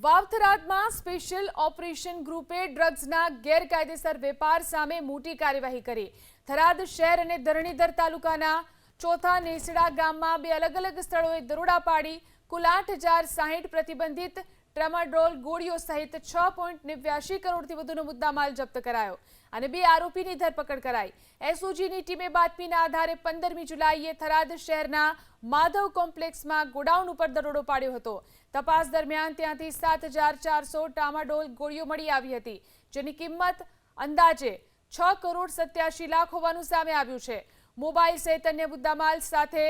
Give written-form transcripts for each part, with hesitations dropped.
વાવથરાદમાં special operation ગ્રુપે ડ્રગ્સના ગેરકાયદેસર વેપાર સામે મોટી કાર્યવાહી કરી। થરાદ શહેર અને ધરણીધર તાલુકાના ચોથા નેસડા ગામમાં બે અલગ સ્થળોએ દરોડા પાડી કુલ 8,060 પ્રતિબંધિત ટ્રામાડોલ ગોળીઓ સહિત 6.89 કરોડથી વધુનો મુદ્દામાલ જપ્ત કરાયો અને બે આરોપીની ધરપકડ કરાઈ। એસઓજીની ટીમે બાતમીના આધારે 15મી જુલાઈએ થરાદ શહેરના માધવ કોમ્પ્લેક્સમાં ગોડાઉન ઉપર દરોડો પાડ્યો હતો। તપાસ દરમિયાન ત્યાંથી 7,400 ટ્રામાડોલ ગોળીઓ મળી આવી હતી, જેની કિંમત અંદાજે 6 કરોડ 87 લાખ હોવાનું સામે આવ્યું છે। મોબાઈલ સહિત અન્ય મુદ્દામાલ સાથે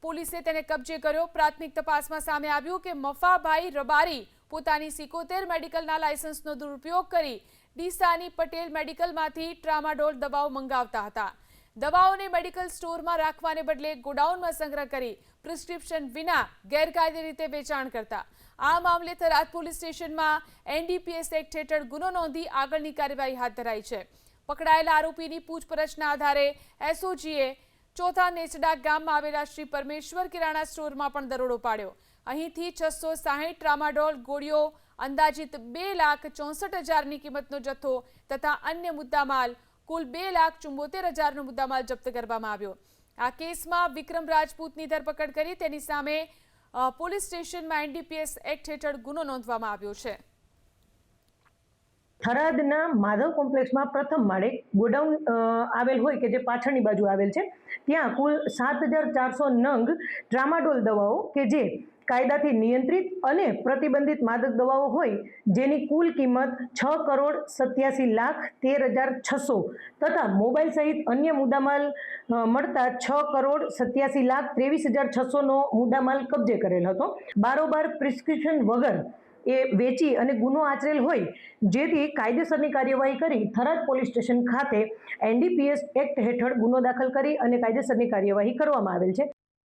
પોલીસે તેને કબજે કર્યો। પ્રાથમિક તપાસમાં સામે આવ્યું કે મફાભાઈ રબારી પોતાની 77 મેડિકલના લાયસન્સનો દુરુપયોગ કરી ડીસાની પટેલ મેડિકલમાંથી ટ્રામાડોલ દવાઓ મંગાવતા હતા। દવાઓને મેડિકલ સ્ટોરમાં રાખવાને બદલે ગોડાઉનમાં સંગ્રહ કરી પ્રિસ્ક્રિપ્શન વિના ગેરકાયદે રીતે વેચાણ કરતા। આ મામલે થરાદ પોલીસ સ્ટેશનમાં એનડીપીએસ એક્ટ હેઠળ ગુનો નોંધી આગળની કાર્યવાહી હાથ ધરાઈ છે। પકડાયેલા આરોપીની પૂછપરછના આધારે એસઓજીએ ચોથા નેસડા ગામમાં આવેલા શ્રી પરમેશ્વર કિરાણા સ્ટોરમાં પણ દરોડો પાડ્યો। અહીંથી 660 ટ્રામાડોલ ગોળીઓ, અંદાજિત 2,64,000ની કિંમતનો જથ્થો તથા અન્ય મુદ્દામાલ કુલ 2,74,000નો મુદ્દામાલ જપ્ત કરવામાં આવ્યો। આ કેસમાં વિક્રમ રાજપૂતની ધરપકડ કરી તેની સામે પોલીસ સ્ટેશનમાં એનડીપીએસ એક્ટ હેઠળ ગુનો નોંધવામાં આવ્યો છે। થરાદના માધવ કોમ્પ્લેક્સમાં પ્રથમ માળે ગોડાઉન આવેલ હોય કે જે પાછળની બાજુ આવેલ છે, ત્યાં કુલ 7,400 નંગ ટ્રામાડોલ દવાઓ કે જે કાયદાથી નિયંત્રિત અને પ્રતિબંધિત માદક દવાઓ હોય, જેની કુલ કિંમત 6 કરોડ 87 લાખ 13,600 તથા મોબાઈલ સહિત અન્ય મુદ્દામાલ મળતા 6 કરોડ 87 લાખ 23,600નો મુદ્દામાલ કબજે કરેલ હતો। બારોબાર પ્રિસ્ક્રિપ્શન વગર એ વેચી અને ગુનો આચરેલ હોય, જેથી કાયદેસરની કાર્યવાહી કરી થરાદ પોલીસ સ્ટેશન ખાતે એનડીપીએસ એક્ટ હેઠળ ગુનો દાખલ કરી અને કાયદેસરની કાર્યવાહી કરવામાં આવેલ છે।